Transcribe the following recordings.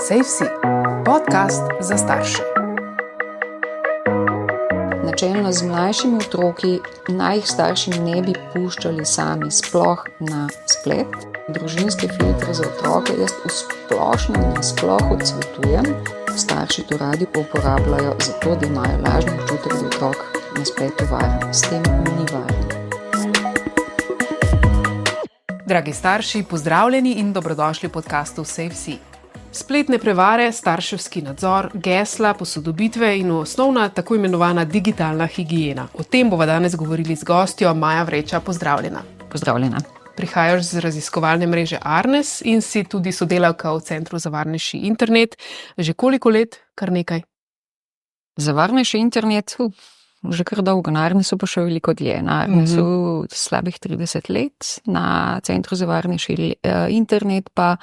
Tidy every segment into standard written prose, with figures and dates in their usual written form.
SafeSea, podcast za starše. Načelno z mlajšimi otroki naj jih starši ne bi puščali sami sploh na splet. Družinske filtre za otroke jaz v splošnem nasploh odsvetujem. Starši to radi uporabljajo zato, da imajo lažni občutek, da je otrok na spletu varen. S tem ni varen. Dragi starši, pozdravljeni in dobrodošli v podcastu SafeSea. Spletne prevare, starševski nadzor, gesla, posodobitve in osnovna tako imenovana digitalna higiena. O tem bova danes govorili z gostjo Maja Vreča. Pozdravljena. Pozdravljena. Prihajaš z raziskovalne mreže Arnes in si tudi sodelavka v Centru za varnejši internet. Že koliko let? Kar nekaj. Za varnejši internet že kar dolgo, na Arnesu pa še veliko dlje. Na Arnesu slabih 30 let, na Centru za varnejši internet pa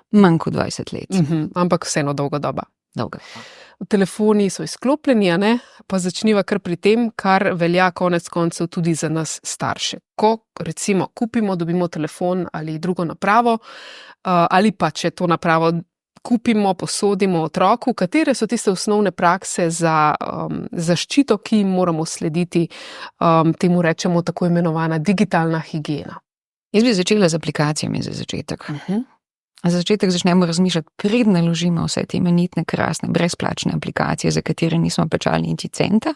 manj kot 20 let. Ampak vseeno dolga doba. Dolga. Telefoni so izklopljeni, pa začniva kar pri tem, kar velja konec koncev tudi za nas starše. Ko recimo kupimo, dobimo telefon ali drugo napravo, ali pa če to napravo kupimo, posodimo otroku, katere so tiste osnovne prakse za zaščito, ki jim moramo slediti, temu rečemo tako imenovana digitalna higiena. Jaz bi začela z aplikacijami za začetek. Za začetek začnemo razmišljati, preden naložimo vse te imenitne, krasne, brezplačne aplikacije, za katere nismo plačali niti centa.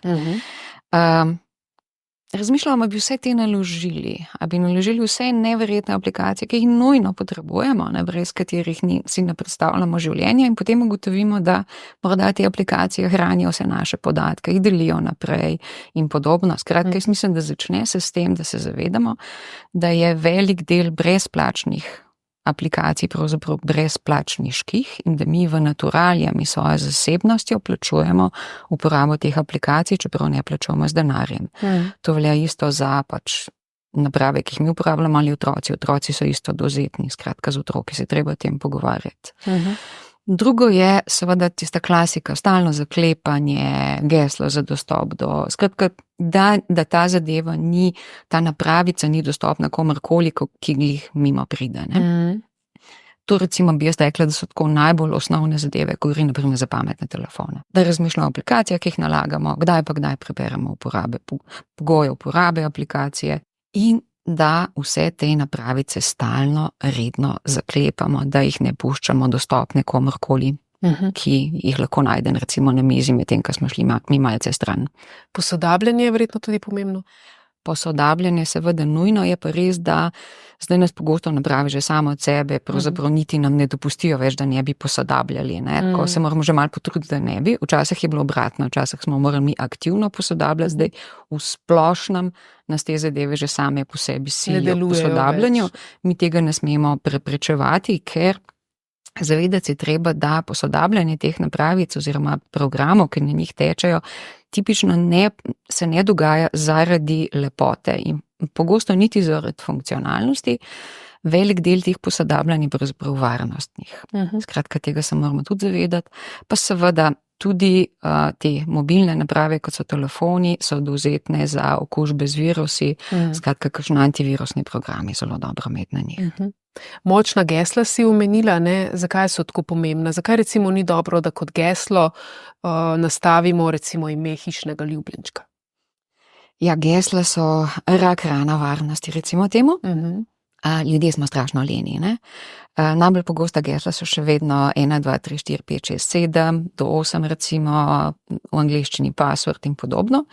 Razmišljamo, bi vse te naložili, a bi naložili vse neverjetne aplikacije, ki jih nujno potrebujemo, brez katerih si ne predstavljamo življenja, in potem ugotovimo, da morda te aplikacije hranijo vse naše podatke, jih delijo naprej in podobno. Skratka, jaz mislim, da začne se s tem, da se zavedamo, da je velik del brezplačnih aplikacij pravzaprav brezplačniških in da mi v naturalijami svojo zasebnostjo plačujemo uporabo teh aplikacij, čeprav ne plačujemo z denarjem. To velja isto za naprave, ki jih mi uporabljamo, ali otroci. Otroci so isto dovzetni, skratka z otroki se treba o tem pogovarjati. Drugo je seveda tista klasika, stalno zaklepanje, geslo za dostop do, skratka, da ta zadeva ni, ta napravica ni dostopna komorkoli, ki jih mimo pride. To recimo bi jaz rekla, da so tako najbolj osnovne zadeve, ko gre naprimer za pametne telefone. Da razmišljamo o aplikacijah, ki jih nalagamo, kdaj preberemo pogoje uporabe aplikacije in da vse te napravice stalno, redno zaklepamo, da jih ne puščamo dostopne komorkoli, ki jih lahko najdem recimo na mizi, medtem ko smo šli mi malce stran. Posodabljanje je verjetno tudi pomembno. Posodabljanje seveda nujno, je pa res, da zdaj nas pogosto naprave že samo od sebe, pravzaprav niti nam ne dopustijo več, da ne bi posodabljali. Ko se moramo že malo potruditi, da ne bi. Včasih je bilo obratno, včasih smo morali mi aktivno posodabljati, zdaj v splošnem nas te zadeve že same po sebi silijo k posodabljanju. Mi tega ne smemo preprečevati, ker zavedati se treba, da posodabljanje teh napravic oziroma programov, ki na njih tečejo, tipično se ne dogaja zaradi lepote in pogosto niti zaradi funkcionalnosti. Velik del teh posodabljanj je pravzaprav varnostnih. Skratka, tega se moramo tudi zavedati. Pa seveda tudi te mobilne naprave, kot so telefoni, so dovzetne za okužbe z virusi. Skratka, kakšni antivirusni programi zelo dobro imeti na njih. Močna gesla si omenila, zakaj so tako pomembna? Zakaj recimo ni dobro, da kot geslo nastavimo recimo ime hišnega ljubljenčka? Ja, gesla so rak rana varnosti, recimo temu. Ljudje smo strašno leni. Najbolj pogosta gesla so še vedno 1, 2, 3, 4, 5, 6, 7 do 8 recimo, v angleščini password in podobno.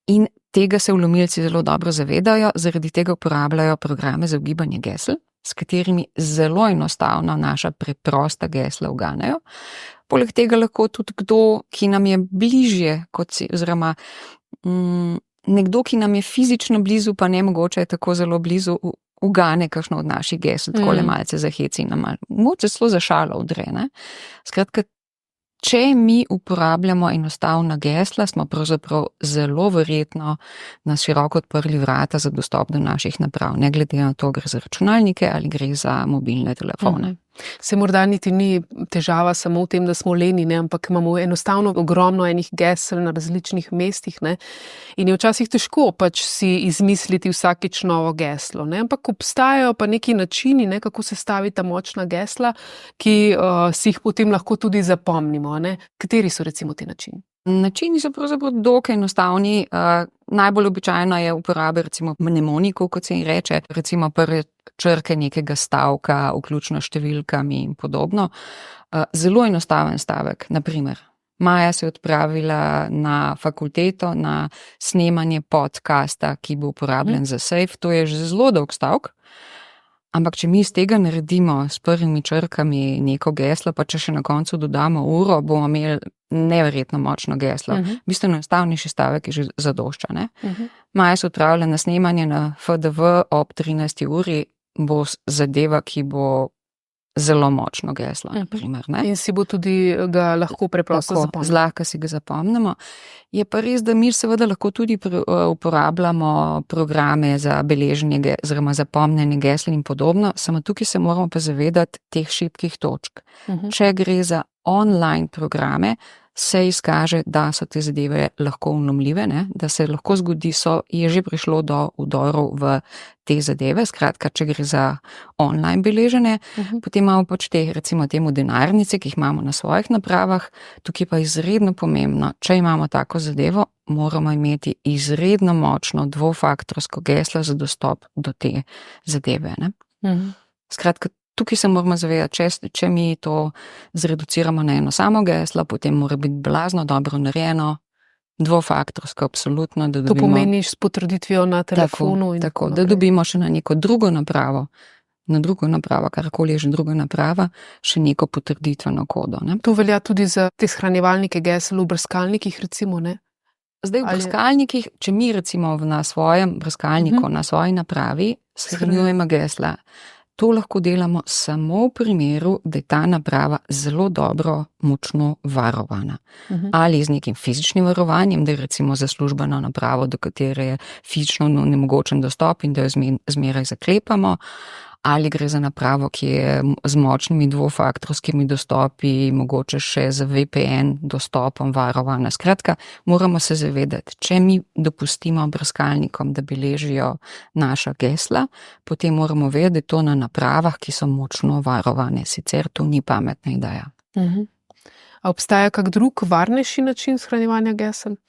In tega se vlomilci zelo dobro zavedajo, zaradi tega uporabljajo programe za ugibanje gesel, s katerimi zelo enostavno naša preprosta gesla uganejo. Poleg tega lahko tudi kdo, ki nam je bližje, oziroma nekdo, ki nam je fizično blizu, pa ne mogoče je tako zelo blizu, ugane kakšno od naših gesel, tako le malce za hec in mogoče celo za šalo vdre. Skratka, če mi uporabljamo enostavna gesla, smo pravzaprav zelo verjetno na široko odprli vrata za dostop do naših naprav, ne glede na to, gre za računalnike ali gre za mobilne telefone. Se morda niti ni težava samo v tem, da smo leni, ne, ampak imamo enostavno ogromno enih gesel na različnih mestih, ne, in je včasih težko pač si izmisliti vsakič novo geslo, ne, ampak obstajajo pa neki načini, ne, kako se stavi ta močna gesla, ki si jih potem lahko tudi zapomnimo, ne. Kateri so recimo ti načini? Načini so pravzaprav dokaj enostavni. Najbolj običajna je uporaba recimo mnemonikov, kot se jim reče, recimo prve črke nekega stavka, vključno s številkami in podobno. Zelo enostaven stavek, na primer. Maja se je odpravila na fakulteto na snemanje podcasta, ki bo uporabljen za sejf. To je že zelo dolg stavek. Ampak če mi iz tega naredimo s prvimi črkami neko geslo, pa če še na koncu dodamo uro, bomo imeli neverjetno močno geslo. Bistveno enostavnejši stavek je že zadošča, ne? Maja se odpravlja na snemanje na FDV ob 13. uri, bo zadeva, ki bo zelo močno geslo, na primer, ne? In si bo tudi ga lahko preprosto zapomnil. Zlahka si ga zapomnimo. Je pa res, da mi seveda lahko tudi uporabljamo programe za beleženje oziroma zapomnjenje gesel in podobno, samo tukaj se moramo pa zavedati teh šibkih točk. Če gre za online programe, se izkaže, da so te zadeve lahko vlomljive, ne? Da se lahko zgodi, je že prišlo do vdorov v te zadeve, skratka, če gre za online beleženje, potem imamo pač te, recimo temu denarnice, ki jih imamo na svojih napravah, tukaj pa je izredno pomembno, če imamo tako zadevo, moramo imeti izredno močno dvofaktorsko geslo za dostop do te zadeve, ne? Skratka, tukaj se moramo zavedati, če mi to zreduciramo na eno samo geslo, potem mora biti blazno dobro narejeno, dvofaktorsko, absolutno, da dobimo... To pomeniš s potrditvijo na telefonu in tako, da dobimo še na neko drugo napravo, karkoli je že druga naprava, še neko potrditveno kodo, ne? To velja tudi za te shranjevalnike gesel v brskalnikih, recimo, ne? Zdaj v brskalnikih, če mi recimo na svojem brskalniku, na svoji napravi shranjujemo gesla, to lahko delamo samo v primeru, da je ta naprava zelo dobro, močno varovana. Ali z nekim fizičnim varovanjem, da je recimo za službeno napravo, do katere je fizično nemogočen dostop in da jo zmeraj zaklepamo, ali gre za napravo, ki je z močnimi dvofaktorskimi dostopi, mogoče še z VPN dostopom varovana. Skratka, moramo se zavedati, če mi dopustimo brskalnikom, da beležijo naša gesla, potem moramo vedeti to na napravah, ki so močno varovane, sicer to ni pametna ideja. A obstaja kak drug varnejši način shranjevanja gesel?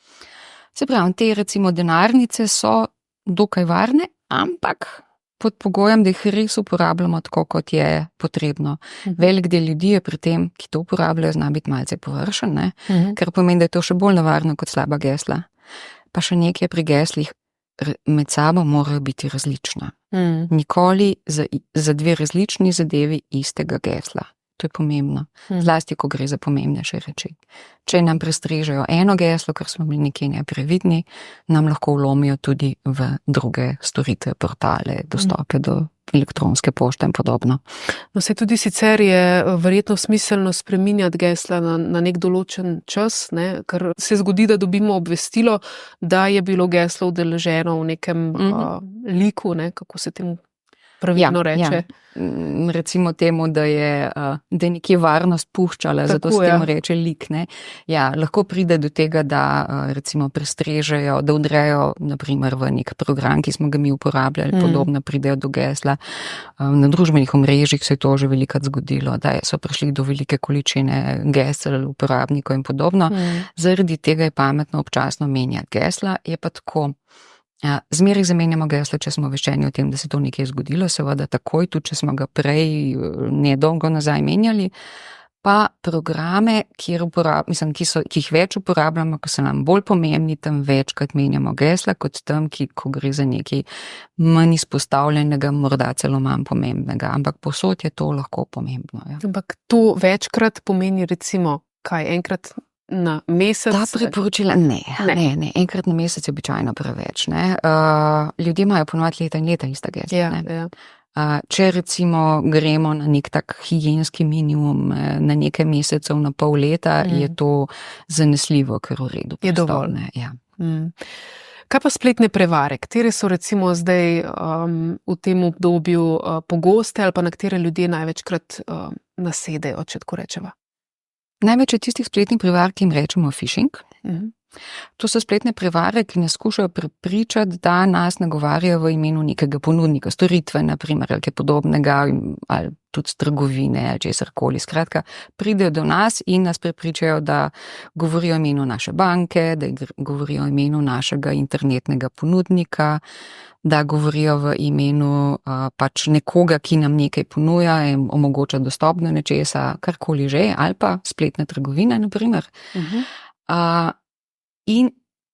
Se pravi, te recimo denarnice so dokaj varne, ampak pod pogojem, da jih res uporabljamo tako, kot je potrebno. Velik del ljudi je pri tem, ki to uporabljajo, zna biti malce površen, ne? Ker pomeni, da je to še bolj nevarno kot slaba gesla. Pa še nekaj pri geslih med sabo morajo biti različna. Nikoli za dve različni zadevi istega gesla. To je pomembno. Zlasti, ko gre za pomembnejše reči. Če nam prestrežejo eno geslo, ker smo bili nekje neprevidni, nam lahko vlomijo tudi v druge storitve, portale, dostope do elektronske pošte in podobno. No, se tudi sicer je verjetno smiselno spreminjati gesla na nek določen čas, ne? Ker se zgodi, da dobimo obvestilo, da je bilo geslo udeleženo v nekem liku, ne? Kako se temu pravilno reče. Recimo temu, da je nekje varnost puščala, zato se temu reče lik, ne. Ja, lahko pride do tega, da recimo prestrežejo, da vdrejo naprimer v nek program, ki smo ga mi uporabljali, podobno pridejo do gesla. Na družbenih omrežjih se je to že velikokrat zgodilo, da so prišli do velike količine gesel, uporabnikov in podobno. Zaradi tega je pametno občasno menjati gesla, je pa tako. Zmeraj zamenjamo geslo, če smo obveščeni o tem, da se to nekje zgodilo, seveda takoj, tudi če smo ga prej nedolgo nazaj menjali, pa programe, ki jih več uporabljamo, ko so nam bolj pomembni, tam večkrat menjamo gesla, kot tam, ko gre za nekaj manj izpostavljenega, morda celo manj pomembnega, ampak povsod je to lahko pomembno. Ja. Ampak to večkrat pomeni recimo, kaj, enkrat na mesec? Ta priporočila, ne. Enkrat na mesec je običajno preveč, ne. Ljudje imajo ponovati leta in leta ista gesla, ne. Če recimo gremo na nek tak higienski minimum na nekaj mesecev, na pol leta, je to zanesljivo, ker v redu. Je dovolj. Ja. Kaj pa spletne prevare? Katere so recimo zdaj v tem obdobju pogoste ali pa na katere ljudje največkrat nasedejo, če tako rečeva? Največ je tistih spletnih prevar, ki jim rečemo phishing. To so spletne prevare, ki nas skušajo prepričati, da nas nagovarjajo v imenu nekega ponudnika, storitve, naprimer, ali kaj podobnega, ali tudi trgovine, ali česarkoli. Skratka, pridejo do nas in nas prepričajo, da govorijo o imenu naše banke, da govorijo o imenu našega internetnega ponudnika, da govorijo v imenu pač nekoga, ki nam nekaj ponuja in omogoča dostop do nečesa, karkoli že, ali pa spletne trgovine, naprimer. In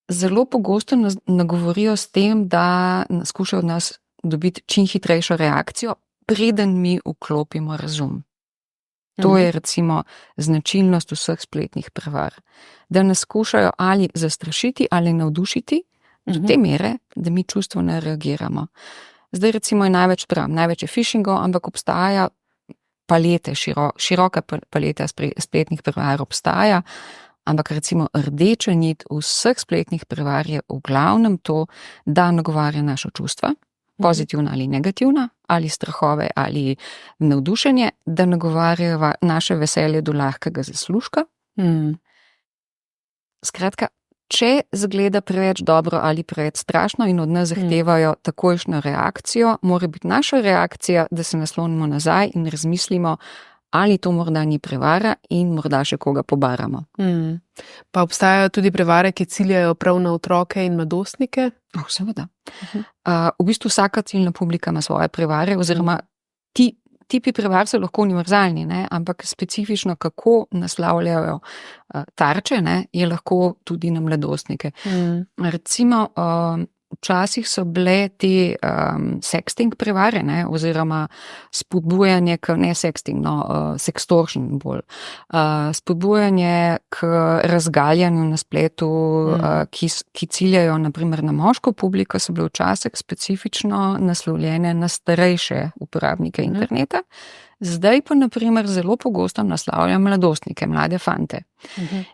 zelo pogosto nas nagovorijo s tem, da skušajo od nas dobiti čim hitrejšo reakcijo, preden mi vklopimo razum. To je recimo značilnost vseh spletnih prevar. Da nas skušajo ali zastrašiti ali navdušiti do te mere, da mi čustveno reagiramo. Zdaj recimo je največ je phishingov, ampak obstaja palete, široka paleta spletnih prevar obstaja. Ampak recimo rdeča nit vseh spletnih prevar je v glavnem to, da nagovarja naša čustva, pozitivna ali negativna, ali strahove ali navdušenje, da nagovarja naše veselje do lahkega zaslužka. Skratka, če zgleda preveč dobro ali preveč strašno in od nas zahtevajo takojšnjo reakcijo, mora biti naša reakcija, da se naslonimo nazaj in razmislimo, ali to morda ni prevara in morda še koga pobaramo. Pa obstajajo tudi prevare, ki ciljajo prav na otroke in mladostnike? Seveda. V bistvu vsaka ciljna publika ima svoje prevare, oziroma tipi prevar so lahko univerzalni, ne? Ampak specifično, kako naslavljajo tarče, ne? Je lahko tudi na mladostnike. Recimo, včasih so bile te sexting prevare, ne? Oziroma spodbujanje ne sexting, sextortion bolj. Spodbujanje k razgaljanju na spletu, ki ciljajo naprimer na moško publiko, so bile včasih specifično naslovljene na starejše uporabnike interneta. Zdaj pa naprimer zelo pogosto naslavljajo mladostnike, mlade fante.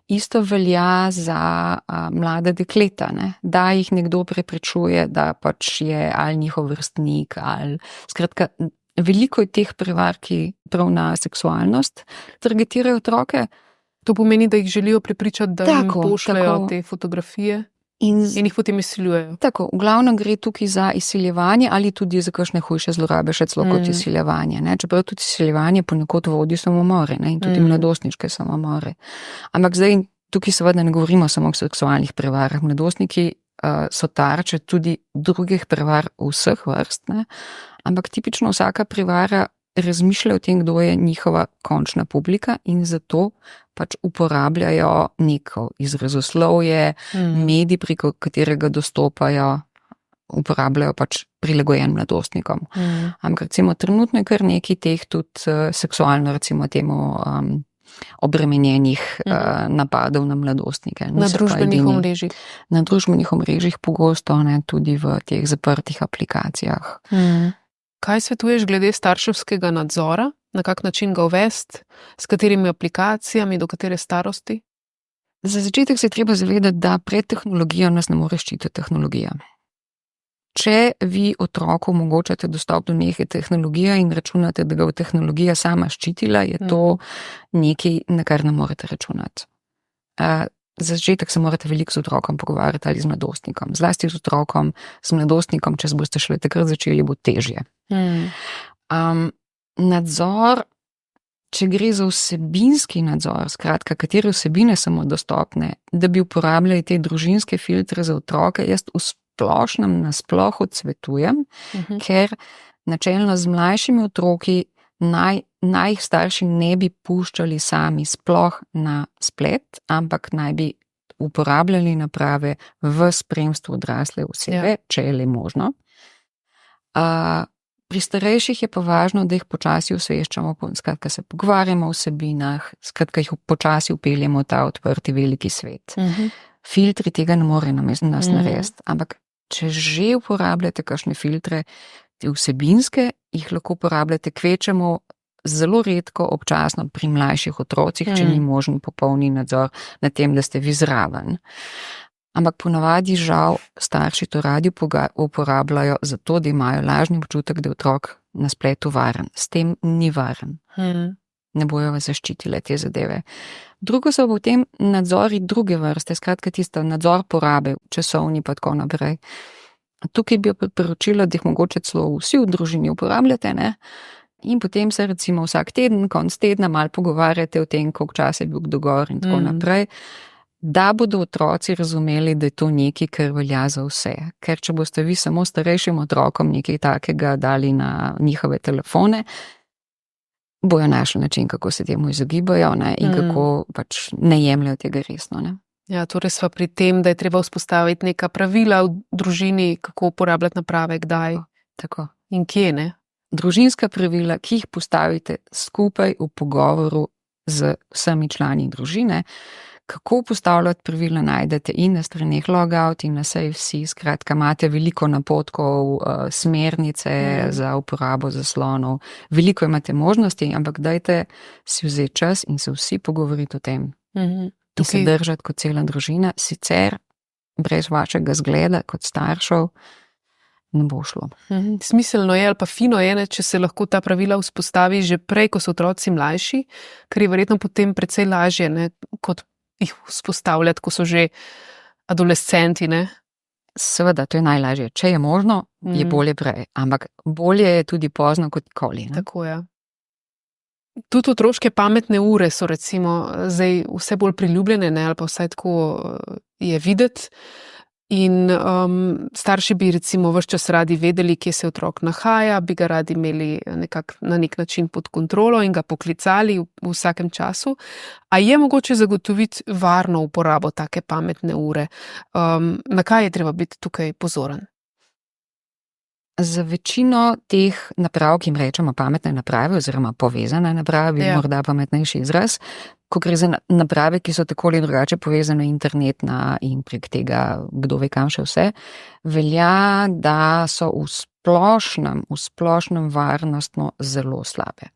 Isto velja za mlade dekleta, ne? Da jih nekdo preprečuje, da pač je ali njihov vrstnik ali skratka, veliko je teh prevar, ki prav na seksualnost targetirajo otroke. To pomeni, da jih želijo prepričati, da jim pošljajo te fotografije in jih potem izsiljujejo. Tako, v glavnem gre tukaj za izsiljevanje ali tudi za kakšne hujše zlorabe, še celo kot izsiljevanje. Ne? Čeprav tudi izsiljevanje ponekod vodi samomore, ne? In tudi mladostniške samomore. Ampak zdaj tukaj seveda ne govorimo samo o seksualnih prevarah. Mladostniki so tarče tudi drugih prevar vseh vrst, ne? Ampak tipično vsaka prevara razmišlja o tem, kdo je njihova končna publika in zato pač uporabljajo neko izrazoslovje, medij, preko katerega dostopajo, uporabljajo pač prilagojen mladostnikom. Ampak recimo trenutno je kar nekaj teh tudi seksualno recimo temu obremenjenih napadov na mladostnike. Na družbenih omrežjih. Na družbenih omrežjih pogosto, ne, tudi v teh zaprtih aplikacijah. Kaj svetuješ glede starševskega nadzora? Na kak način ga uvesti? S katerimi aplikacijami, do katere starosti? Za začetek se je treba zavedati, da pred tehnologijo nas ne more ščititi tehnologija. Če vi otroku omogočate dostop do neke tehnologije in računate, da ga bo tehnologija sama ščitila, je to nekaj, na kar ne morete računati. Za začetek se morate veliko z otrokom pogovarjati ali z mladostnikom. Zlasti z otrokom, z mladostnikom, če boste šele takrat začeli, bo težje. Nadzor, če gre za vsebinski nadzor, skratka, katere vsebine so mu dostopne, da bi uporabljali te družinske filtre za otroke, jaz v splošnem nasploh odsvetujem, ker načelno z mlajšimi otroki naj jih starši ne bi puščali sami sploh na splet, ampak naj bi uporabljali naprave v spremstvu odrasle osebe, če je le možno. Pri starejših je pa važno, da jih počasi osveščamo, skratka se pogovarjamo o vsebinah, skratka jih počasi vpeljemo v ta odprti veliki svet. Filtri tega ne more namesto nas narediti, ampak če že uporabljate kakšne filtre, te vsebinske, jih lahko uporabljate kvečemo zelo redko, občasno pri mlajših otrocih, če ni možen popolni nadzor nad tem, da ste vi zraven. Ampak ponavadi žal starši to radi uporabljajo zato, da imajo lažni občutek, da je otrok na spletu varen. S tem ni varen. Ne bojo vas zaščitile te zadeve. Drugo so potem nadzori druge vrste, skratka tisto nadzor porabe, časovni pa tako naprej. Tukaj bi priporočila, da jih mogoče celo vsi v družini uporabljate, ne? In potem se recimo vsak teden, konc tedna malo pogovarjate o tem, koliko časa je bil kdo gor in tako naprej, da bodo otroci razumeli, da je to nekaj, kar velja za vse. Ker če boste vi samo starejšim otrokom nekaj takega dali na njihove telefone, bojo našli način, kako se temu izogibajo, ne? In kako pač ne jemljajo tega resno. Ne? Ja, torej sva pri tem, da je treba vzpostaviti neka pravila v družini, kako uporabljati naprave, kdaj Tako. in kje, ne? Družinska pravila, ki jih postavite skupaj v pogovoru z vsemi člani družine, kako postavljati pravila najdete in na straneh Logout in na Save.si, skratka imate veliko napotkov, smernice za uporabo zaslonov, veliko imate možnosti, ampak dajte si vzeti čas in se vsi pogovoriti o tem. In se držati kot cela družina, sicer brez vašega zgleda kot staršev ne bo šlo. Smiselno je ali pa fino je, če se lahko ta pravila vzpostavi že prej, ko so otroci mlajši, ker je verjetno potem precej lažje, ne, kot jih vzpostavljati, ko so že adolescenti, ne? Seveda, to je najlažje. Če je možno, je bolje prej, ampak bolje je tudi pozno kot nikoli. Tako je. Tudi otroške pametne ure so recimo zdaj vse bolj priljubljene, ne, ali pa vsaj tako je videti. In starši bi recimo ves čas radi vedeli, kje se otrok nahaja, bi ga radi imeli na nek način pod kontrolo in ga poklicali v vsakem času. A je mogoče zagotoviti varno uporabo take pametne ure? Na kaj je treba biti tukaj pozoren? Za večino teh naprav, ki jim rečemo pametne naprave oziroma povezane naprave, morda pametnejši izraz, ko gre za naprave, ki so tako ali drugače povezane internetna in prek tega, kdo ve kam še vse, velja, da so v splošnem varnostno zelo slabe.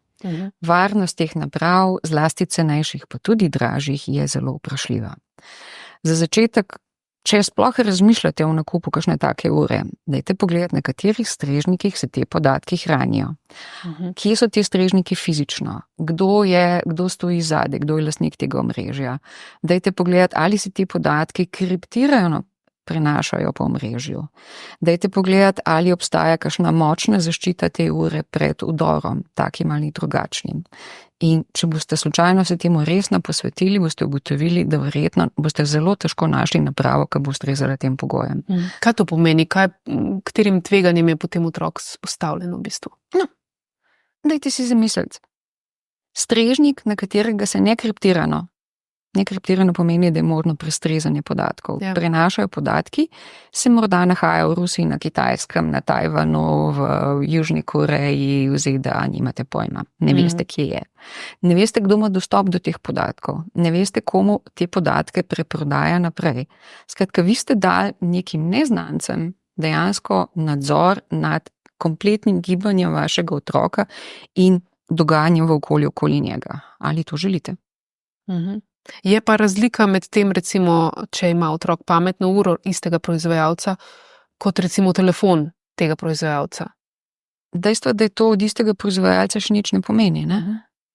Varnost teh naprav, zlasti cenejših, pa tudi dražjih, je zelo vprašljiva. Za začetek, če sploh razmišljate o nakupu kakšne take ure, dajte pogledati, na katerih strežnikih se te podatki hranijo. Kje so te strežniki fizično? Kdo stoji zadaj, kdo je lastnik tega omrežja? Dajte pogledati, ali se te podatki kriptirajo, prenašajo po omrežju. Dajte pogledati, ali obstaja kakšna močna zaščita te ure pred vdorom, takim ali drugačnim. In če boste slučajno se temu resno posvetili, boste ugotovili, da verjetno boste zelo težko našli napravo, ki bo ustrezala tem pogojem. Kaj to pomeni? Katerim tveganjem je potem otrok postavljen v bistvu? No, dajte si zamisliti. Strežnik, na katerega se nekriptirano pomeni, da je možno prestrezanje podatkov. Prenašajo podatki, se morda nahajajo v Rusiji, na Kitajskem, na Tajvanu, v Južni Koreji, v ZDA, nimate pojma. Ne veste, kje je. Ne veste, kdo ima dostop do teh podatkov. Ne veste, komu te podatke preprodaja naprej. Skratka, vi ste dali nekim neznancem dejansko nadzor nad kompletnim gibanjem vašega otroka in dogajanjem v okolju okoli njega. Ali to želite? Je pa razlika med tem, recimo, če ima otrok pametno uro istega proizvajalca, kot recimo telefon tega proizvajalca. Dejstvo, da je to od istega proizvajalca, še nič ne pomeni, ne?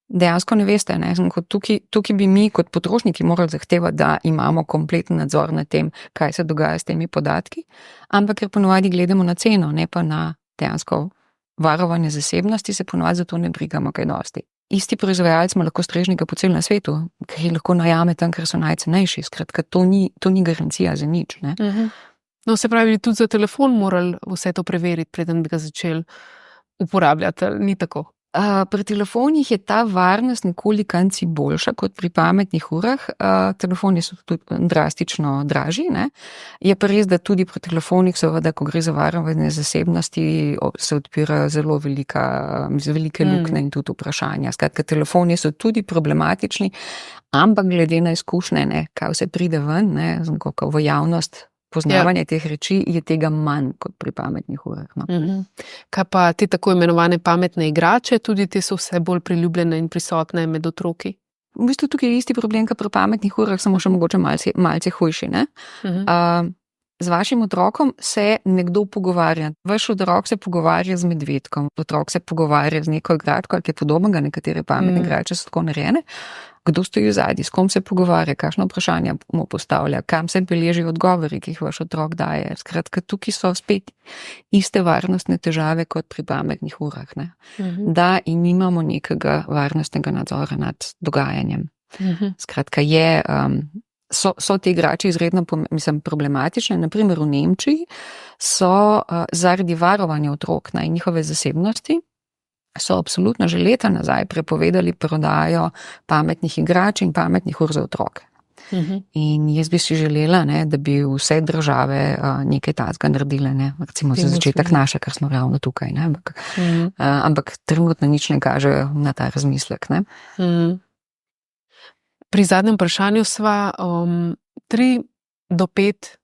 Dejansko ne veste, ne? Tukaj bi mi kot potrošniki morali zahtevati, da imamo kompleten nadzor nad tem, kaj se dogaja s temi podatki, ampak ker ponovadi gledamo na ceno, ne pa na dejansko varovanje zasebnosti, se ponovadi za to ne brigamo kaj dosti. Isti proizvajalec ima lahko strežnika po celem svetu, ker jih lahko najame tam, ker so najcenejši. Skratka, to ni garancija za nič. Ne? No, se pravi, tudi za telefon morali vse to preveriti, preden bi ga začeli uporabljati. Ni tako? Pri telefonih je ta varnost nekoliko boljša kot pri pametnih urah. Telefoni so tudi drastično dražji. Ne? Je pa res, da tudi pri telefonih, seveda, ko gre za varovanje zasebnosti, se odpirajo zelo velike luknje in tudi vprašanja. Skratka, telefoni so tudi problematični, ampak glede na izkušnje, ne, kaj vse pride ven, ne, kako v javnost, poznavanje teh reči je tega manj kot pri pametnih urah. No. Kaj pa te tako imenovane pametne igrače, tudi te so vse bolj priljubljene in prisotne med otroki? v bistvu tukaj je isti problem, kot pri pametnih urah, samo še mogoče malce hujši. Ne? Z vašim otrokom se nekdo pogovarja. Vaš otrok se pogovarja z medvedkom, otrok se pogovarja z neko igračko, ali je podobnega, nekatere pametne igrače so tako narejene. Kdo stoji zadnji, s kom se pogovarja, kakšno vprašanje mu postavlja, kam se beležijo odgovori, ki jih vaš otrok daje. Skratka, tukaj so spet iste varnostne težave kot pri pametnih urah. Ne? Da in nimamo nekega varnostnega nadzora nad dogajanjem. Skratka, so te igrače izredno problematične. Naprimer v Nemčiji so zaradi varovanja otrok in njihove zasebnosti so absolutno že leta nazaj prepovedali prodajo pametnih igrač in pametnih ur za otroke. In jaz bi si želela, ne, da bi vse države nekaj takega naredile, ne, recimo za začetek naše, ker smo ravno tukaj, ne, ampak trenutno nič ne kaže na ta razmislek. Ne. Pri zadnjem vprašanju sva 3 do 5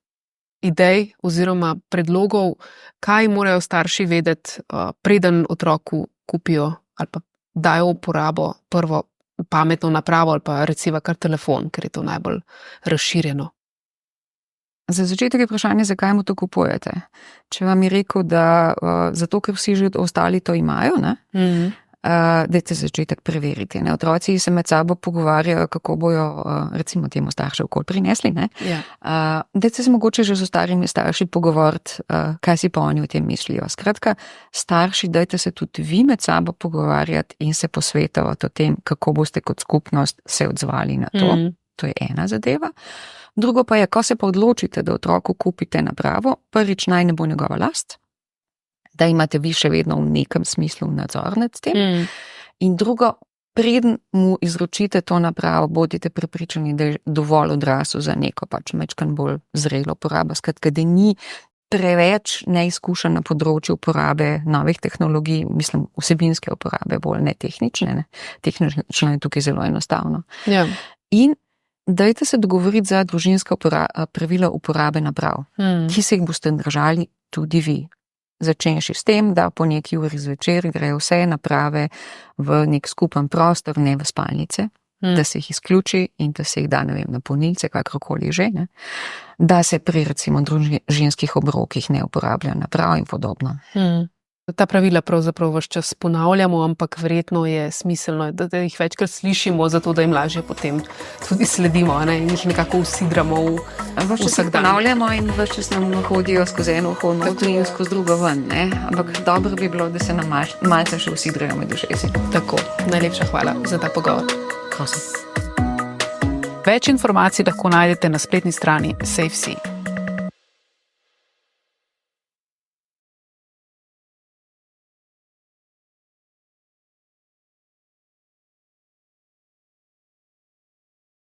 idej oziroma predlogov, kaj morajo starši vedeti, preden otroku kupijo ali pa dajo uporabo prvo pametno napravo ali pa recimo kar telefon, ker je to najbolj razširjeno. Za začetek je vprašanje, zakaj mu to kupujete. Če vam je rekel, da zato, ker vsi že ostali to imajo, ne? Dajte začetek preveriti. Ne? Otroci se med sabo pogovarjajo, kako bojo recimo temu starše okoli prinesli. Ne? Dajte se mogoče že z starimi starši pogovoriti, kaj si pa oni o tem mislijo. Skratka, starši, dajte se tudi vi med sabo pogovarjati in se posvetovati o tem, kako boste kot skupnost se odzvali na to. To je ena zadeva. Drugo pa je, ko se pa odločite, da otroku kupite napravo, prvič naj ne bo njegova last, da imate vi še vedno v nekem smislu nadzor nad tem. In drugo, preden mu izročite to napravo, bodite prepričani, da je dovolj odrasel za neko pač mečkan bolj zrelo uporabo. Skratka, da ni preveč neizkušen na področju uporabe novih tehnologij, mislim, vsebinske uporabe, bolj ne tehnične. Ne? Tehnično je tukaj zelo enostavno. In dajte se dogovoriti za družinska pravila uporabe naprav, ki se jih boste držali tudi vi. Začenši s tem, da po neki uri zvečer grejo vse naprave v nek skupen prostor, ne v spalnice, da se jih izključi in da se jih da, ne vem, na polnilce, kakorkoli že, ne? Da se pri recimo družinskih obrokih ne uporablja naprav in podobno. Ta pravila pravzaprav vse čas ponavljamo, ampak verjetno je smiselno, da jih večkrat slišimo, zato da jim lažje potem tudi sledimo, ne? In jih nekako usidramo v vsak dan. Ponavljamo in vse čas nam hodijo skozi eno uho noter in skozi drugo ven, ne? Ampak dobro bi bilo, da se nam malce še usidrajo med ušesi. Tako, najlepša hvala za ta pogovor. Prosim. Več informacij lahko najdete na spletni strani SafeSea.